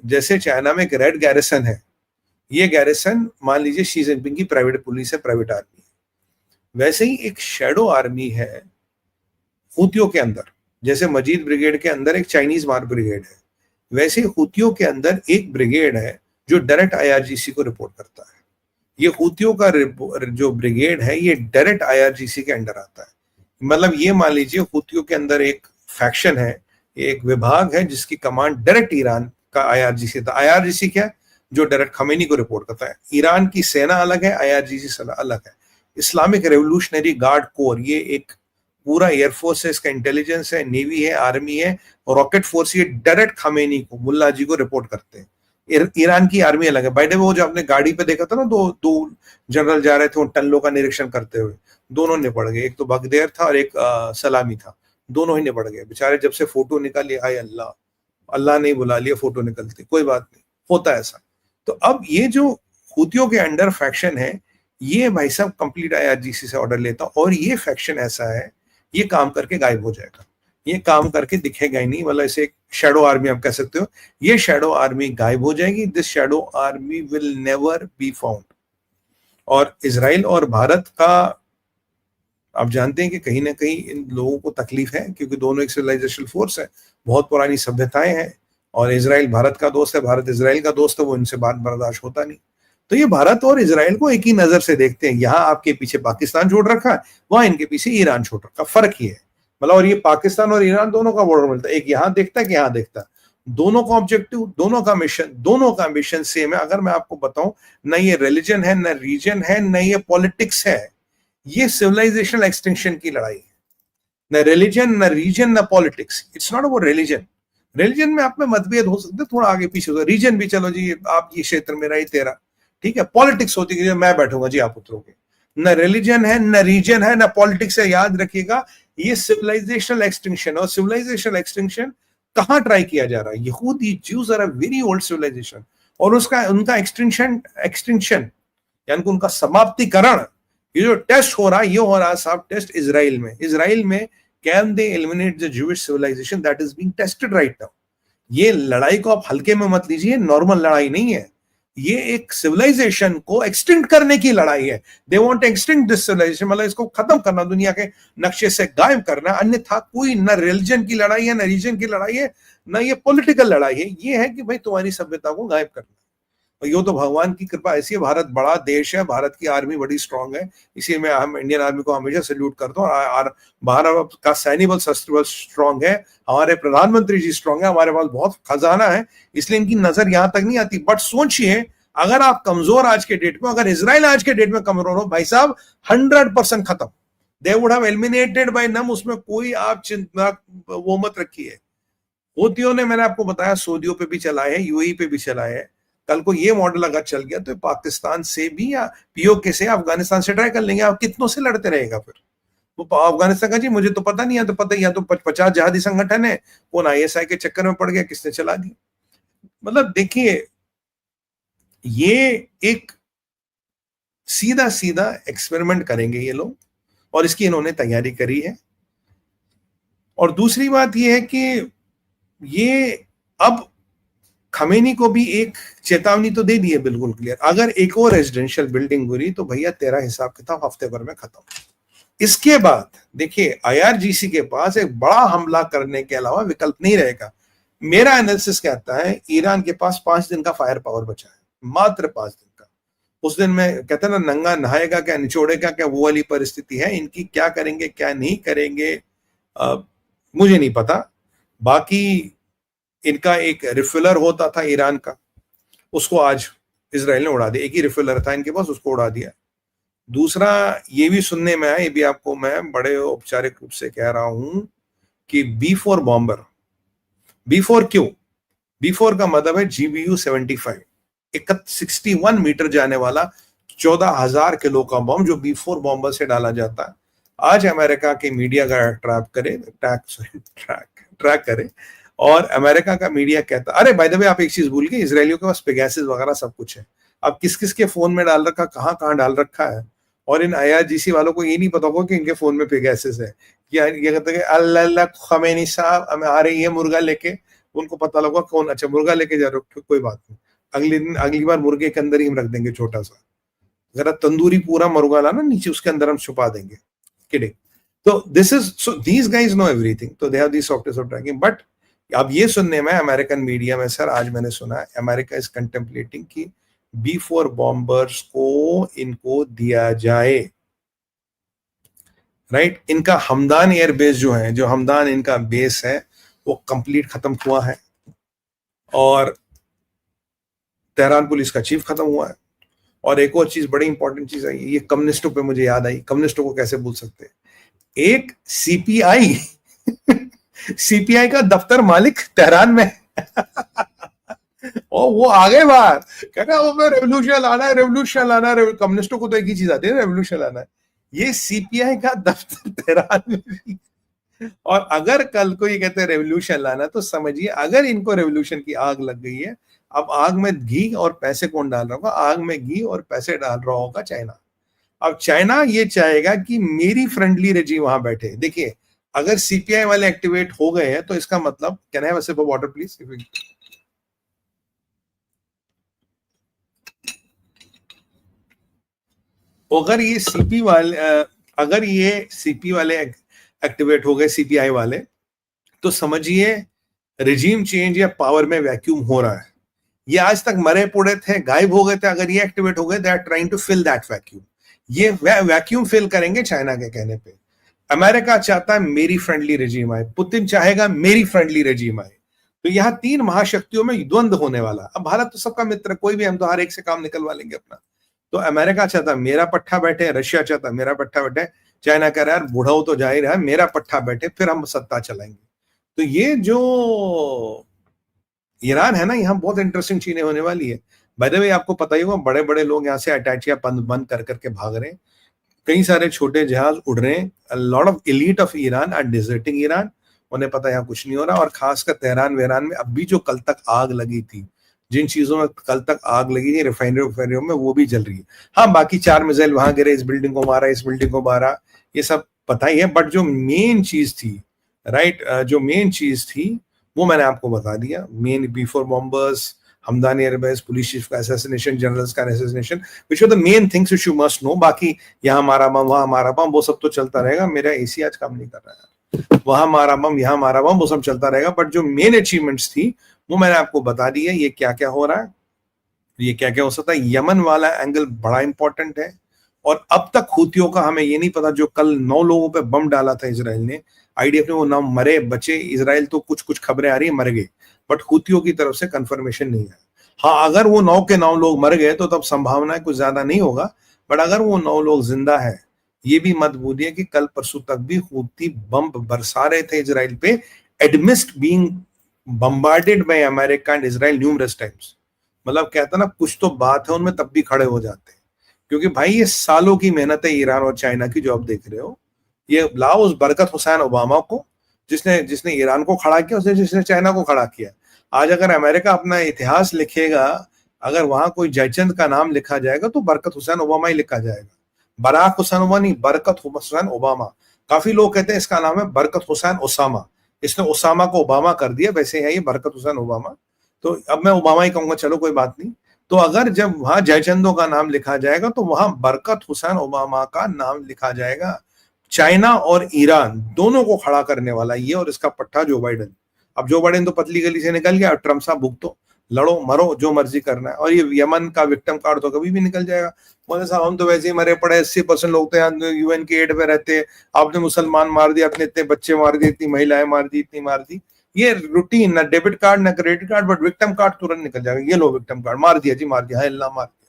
जैसे चाइना में एक रेड गैरिसन है, ये गैरिसन मान लीजिए शी जिनपिंग की प्राइवेट पुलिस है, प्राइवेट आर्मी है। वैसे ही एक शैडो आर्मी है हूतियों के अंदर, जैसे मजीद ब्रिगेड के अंदर एक चाइनीज मार ब्रिगेड है, वैसे हूतियों के अंदर एक ब्रिगेड है जो डायरेक्ट आईआरजीसी को रिपोर्ट करता है। ये हूतियों का जो ब्रिगेड है ये डायरेक्ट आईआरजीसी के अंडर आता है। मतलब ये मान लीजिए हूतियों के अंदर एक फैक्शन है, एक विभाग है जिसकी कमांड डायरेक्ट ईरान का आईआरजीसी था। आईआरजीसी क्या, जो डायरेक्ट खमेनी को रिपोर्ट करता है। ईरान की सेना अलग है, आईआरजीसी अलग है। इस्लामिक रेवोल्यूशनरी गार्ड कोर, ये एक पूरा एयरफोर्स है, इसका इंटेलिजेंस है, नेवी है, आर्मी है, रॉकेट फोर्स, ये डायरेक्ट खमेनी को, मुल्ला जी को रिपोर्ट करते हैं। ईरान की आर्मी अलग है। बाय द वे वो जो आपने गाड़ी पे देखा था ना, दो जनरल जा रहे थे वो टल्लों का निरीक्षण करते हुए, दोनों निपट गए। एक तो बगदेर था और एक सलामी था, दोनों ही निपट गए बेचारे। जब से फोटो निकाली, हाय अल्लाह, अल्लाह ने बुला लिया, फोटो निकलती, कोई बात नहीं, होता है ऐसा। तो अब ये जो हूतियों के अंडर फैक्शन है, ये भाई साहब कंप्लीट आईआरजीसी से ऑर्डर लेता, और ये फैक्शन ऐसा है, ये काम करके गायब हो जाएगा, ये काम करके दिखेगा ही नहीं। मतलब इसे एक शैडो आर्मी आप कह सकते हो। ये शैडो आर्मी गायब हो जाएगी, this shadow army will never be found. और इजराइल और भारत का आप जानते हैं कि कहीं ना कहीं इन लोगों को तकलीफ है, क्योंकि दोनों एक सिविलाइजेशन फोर्स है, बहुत पुरानी सभ्यताएं हैं, और इजराइल भारत का दोस्त है, भारत इजराइल का दोस्त है, वो इनसे बात बर्दाश्त होता नहीं। तो ये भारत और इजराइल को एक ही नजर से देखते हैं। यहाँ आपके पीछे पाकिस्तान छोड़ रखा है, वहां इनके पीछे ईरान छोड़ रखा, फर्क ही है। मतलब और ये पाकिस्तान और ईरान दोनों का बॉर्डर मिलता है, एक यहाँ देखता है कि यहाँ देखता है। दोनों का ऑब्जेक्टिव, दोनों का मिशन सेम है। अगर मैं आपको बताऊं, न ये रिलीजन है, न रीजन है, न ये पॉलिटिक्स है, ये सिविलाइजेशनल एक्सटेंशन की लड़ाई है। न रिलीजन, न रीजन, न politics. It's not about religion. Religion में आप में मतभेद हो सकते, थोड़ा आगे पीछे हो, रीजन भी चलो जी, आप ये क्षेत्र मेरा, ये तेरा, ठीक है। पॉलिटिक्स होती है, मैं बैठूंगा जी, आप उतरोगे। न रिलीजन है, न रीजन है, न पॉलिटिक्स है। याद रखिएगा, ये सिविलाइजेशनल एक्सटेंशन। और सिविलाइजेशनल एक्सटेंशन कहां ट्राई किया जा रहा है? यहूदी, Jews are a very old civilisation, और उनका एक्सटेंशन यानी कि उनका समाप्तिकरण, ये जो टेस्ट हो रहा है, ये हो रहा है साहब टेस्ट इजराइल में can they eliminate the Jewish civilisation, that is being tested right now. ये लड़ाई को आप हल्के में मत लीजिए, नॉर्मल लड़ाई नहीं है, ये एक सिविलाइजेशन को एक्सटिंक्ट करने की लड़ाई है। They want to extinct this civilisation, मतलब इसको खत्म करना, दुनिया के नक्शे से गायब करना। अन्यथा कोई न रिलीजन की लड़ाई है, न रीजन की लड़ाई है, न ये पॉलिटिकल लड़ाई है। ये है कि भाई तुम्हारी सभ्यता को गायब करना। और ये तो भगवान की कृपा ऐसी है, भारत बड़ा देश है, भारत की आर्मी बड़ी स्ट्रांग है, इसीलिए मैं हम इंडियन आर्मी को हमेशा सैल्यूट करता हूँ। और भारत का सैन्य बल, शस्त्र बल स्ट्रांग है, हमारे प्रधानमंत्री जी स्ट्रांग है, हमारे पास बहुत खजाना है, इसलिए इनकी नजर यहां तक नहीं आती। बट सोचिए, अगर आप कमजोर आज के डेट में, अगर इजराइल आज के डेट में कमजोर हो, भाई साहब 100% खत्म। They would have eliminated by नम, उसमें कोई आप चिंता वो मत रखिए। हूतियों ने, मैंने आपको बताया, सऊदियों पे भी चलाए है, यूएई पे भी चलाए है। कल को ये मॉडल अगर चल गया तो पाकिस्तान से भी या पीओके से, अफगानिस्तान से ट्राई कर लेंगे। आप कितनों से लड़ते रहेगा फिर वो अफगानिस्तान का? जी मुझे तो पता नहीं है, तो पता ही है, तो 50 जिहादी संगठन है, कौन आईएसआई के चक्कर में पड़ गया, किसने चला दी। मतलब देखिए, ये एक सीधा सीधा एक्सपेरिमेंट करेंगे ये लोग, और इसकी इन्होंने तैयारी करी है। और दूसरी बात ये है कि ये अब खमेनी को भी एक चेतावनी तो दे दी है, बिल्कुल क्लियर, अगर एक और रेजिडेंशियल बिल्डिंग गिरी तो भैया तेरा हिसाब किताब हफ्ते भर में खत्म। इसके बाद देखिए, आईआरजीसी के पास एक बड़ा हमला करने के अलावा विकल्प नहीं रहेगा। मेरा एनालिसिस कहता है ईरान के पास 5 दिन का फायर पावर बचा है, मात्र 5 दिन का। उस दिन में कहते हैं ना, नंगा नहाएगा क्या निचोड़ेगा क्या, वो वाली परिस्थिति है इनकी। क्या करेंगे क्या नहीं करेंगे मुझे नहीं पता। बाकी इनका एक रिफिलर होता था ईरान का, उसको आज इजराइल ने उड़ा दिया। एक ही रिफिलर था इनके पास, उसको उड़ा दिया। दूसरा ये भी सुनने में आया, ये भी आपको मैं बड़े औपचारिक रूप से कह रहा हूं कि B4 बॉम्बर, B4 क्यों? B4 का मतलब है GBU 75, 61 मीटर जाने वाला 14,000 किलो का बम जो B4 बॉम्बर से डाला जाता है। आज अमेरिका के मीडिया का ट्रैक करे, और अमेरिका का मीडिया कहता, अरे बाय द वे आप एक चीज भूल गए, इजरायलियों के पास पेगासस वगैरह सब कुछ है। अब किस किस के फोन में डाल रखा, कहाँ डाल रखा है, और इन आईआरजीसी वालों को ये नहीं पता होगा कि इनके फोन में पेगासस है। ये कहते हैं अल्लाह खमेनी साहब हमें आ रही है मुर्गा लेके, तो उनको पता लगा कौन, अच्छा मुर्गा लेके जा रहे हो, कोई बात नहीं, अगली बार मुर्गे के अंदर ही हम रख देंगे छोटा सा, जरा तंदूरी पूरा मुर्गा लाना नीचे, उसके अंदर हम छुपा देंगे। किडिंग। तो this is, so these guys know everything, तो they have these software of tracking. But अब ये सुनने में अमेरिकन मीडिया में सर आज मैंने सुना अमेरिका इज कंटेम्पलेटिंग कि B4 बॉम्बर्स को इनको दिया जाए, राइट। इनका हमदान एयरबेस जो है, जो हमदान इनका बेस है वो कंप्लीट खत्म हुआ है, और तेहरान पुलिस का चीफ खत्म हुआ है। और एक और चीज, बड़ी इंपॉर्टेंट चीज आई, ये कम्युनिस्टों पे मुझे याद आई, कम्युनिस्टों को कैसे भूल सकते हैं, एक सीपीआई सीपीआई का दफ्तर मालिक तेहरान में और वो आगे बाहर कह रहा है रेवोल्यूशन लाना है, रेवोल्यूशन लाना है। कम्युनिस्टों को तो एक ही चीज आती है, रेवोल्यूशन लाना है। ये सीपीआई का दफ्तर तेहरान में भी। और अगर कल को ये कहते हैं रेवोल्यूशन लाना, तो समझिए अगर इनको रेवोल्यूशन की आग लग गई है, अब आग में घी और पैसे कौन डाल रहा होगा, आग में घी और पैसे डाल रहा होगा चाइना। अब चाइना ये चाहेगा कि मेरी फ्रेंडली रेजिम वहां बैठे। देखिए अगर सीपीआई वाले एक्टिवेट हो गए हैं तो इसका मतलब, can I have a sip of water please. अगर ये सीपी वाले एक्टिवेट हो गए, सीपीआई वाले, तो समझिए रिजीम चेंज या पावर में वैक्यूम हो रहा है। ये आज तक मरे पुड़े थे, गायब हो गए थे, अगर ये एक्टिवेट हो गए, they are trying to fill that vacuum. ये वैक्यूम फिल करेंगे चाइना के कहने पे। अमेरिका चाहता है मेरी फ्रेंडली रेजिम आए, पुतिन चाहेगा मेरी फ्रेंडली रेजिम आए। तो यहाँ तीन महाशक्तियों में द्वंद होने वाला। अब भारत तो सबका मित्र, कोई भी, हम तो हर एक से काम निकलवा लेंगे अपना। तो अमेरिका चाहता है मेरा पट्टा बैठे, रशिया चाहता है मेरा पट्टा बैठे, चाइना कह रहा है यार बुढ़ाओ तो जाहिर है मेरा पट्टा बैठे, फिर हम सत्ता चलाएंगे। तो ये जो ईरान है ना, यहाँ बहुत इंटरेस्टिंग चीजें होने वाली है। बाय द वे आपको पता ही होगा, बड़े बड़े लोग यहाँ से अटैचियां बंद कर करके भाग रहे हैं, कई सारे छोटे जहाज उड़ रहे हैं। A lot of elite of Iran are deserting Iran, उन्हें पता यहाँ कुछ नहीं हो रहा। और खासकर तेहरान वेहरान में अभी जो कल तक आग लगी थी, जिन चीजों में कल तक आग लगी थी रिफाइनरी में, वो भी जल रही है। हाँ बाकी 4 मिसाइल वहां गिरे, इस बिल्डिंग को मारा, इस बिल्डिंग को मारा, ये सब पता ही है। बट जो मेन चीज थी, राइट, जो मेन चीज थी वो मैंने आपको बता दिया। Main B4 bombers, Hamdani airbase, police chief का असैसिनेशन, जनरल्स का assassination, which are the main things which you must know. बाकी यहाँ मारा बम, वहां मारा बम, वो सब तो चलता रहेगा। मेरा एसी आज काम नहीं कर रहा है, वहां मारा बम, यहाँ मारा बम, वो सब चलता रहेगा। बट जो मेन अचीवमेंट्स थी वो मैंने आपको बता दी है। ये क्या क्या हो रहा है, ये क्या क्या हो सकता है। यमन वाला एंगल बड़ा इंपॉर्टेंट है। और अब तक हुतियों का हमें ये नहीं पता, जो कल 9 लोगों पे बम डाला था इसराइल ने, आईडीएफ ने, वो ना मरे बचे। इसराइल तो कुछ खबरें आ रही है मर गए, बट हुतियों की तरफ से कंफर्मेशन नहीं है। हाँ अगर वो 9 के 9 लोग मर गए तो तब संभावना कुछ ज्यादा नहीं होगा। बट अगर वो 9 लोग जिंदा है, ये भी मत भूलिए कि कल परसों तक भी हुती बम बरसा रहे थे इसराइल पे, amidst being bombarded by America and Israel numerous times. मतलब कहता ना कुछ तो बात है उनमें, तब भी खड़े हो जाते हैं। क्योंकि भाई ये सालों की मेहनत है ईरान और चाइना की, जो आप देख रहे हो। ये लाओ उस बरकत हुसैन ओबामा को, जिसने ईरान को खड़ा किया, जिसने चाइना को खड़ा किया। आज अगर अमेरिका अपना इतिहास लिखेगा, अगर वहां कोई जयचंद का नाम लिखा जाएगा तो बरकत हुसैन ओबामा ही लिखा जाएगा। बराक हुसैन ओबामा नहीं, बरकत हुसैन ओबामा। काफी लोग कहते हैं इसका नाम है बरकत हुसैन ओसामा, इसने ओसामा को ओबामा कर दिया, वैसे है ये बरकत हुसैन ओबामा। तो अब मैं ओबामा ही कहूंगा, चलो कोई बात नहीं। तो अगर जब वहां जयचंदों का नाम लिखा जाएगा तो वहां बरकत हुसैन ओबामा का नाम लिखा जाएगा। चाइना और ईरान दोनों को खड़ा करने वाला ये, और इसका पट्टा जो बाइडेन। अब जो बाइडेन तो पतली गली से निकल गया, ट्रम्प साहब भुगतो, लड़ो मरो जो मर्जी करना है। और ये यमन का विक्टिम कार्ड तो कभी भी निकल जाएगा। बोले साहब हम तो वैसे ही मरे पड़े, 80% लोग तो यहाँ यूएन के एड पे रहते, आपने मुसलमान मार दिया, अपने इतने बच्चे मार दिए, इतनी महिलाएं मार दी, इतनी मार दी। ये रूटीन, ना डेबिट कार्ड ना credit card, but victim card तुरंत निकल जाएगा। ये लो विक्टिम कार्ड, मार दिया जी, मार दिया, अल्लाह मार दिया।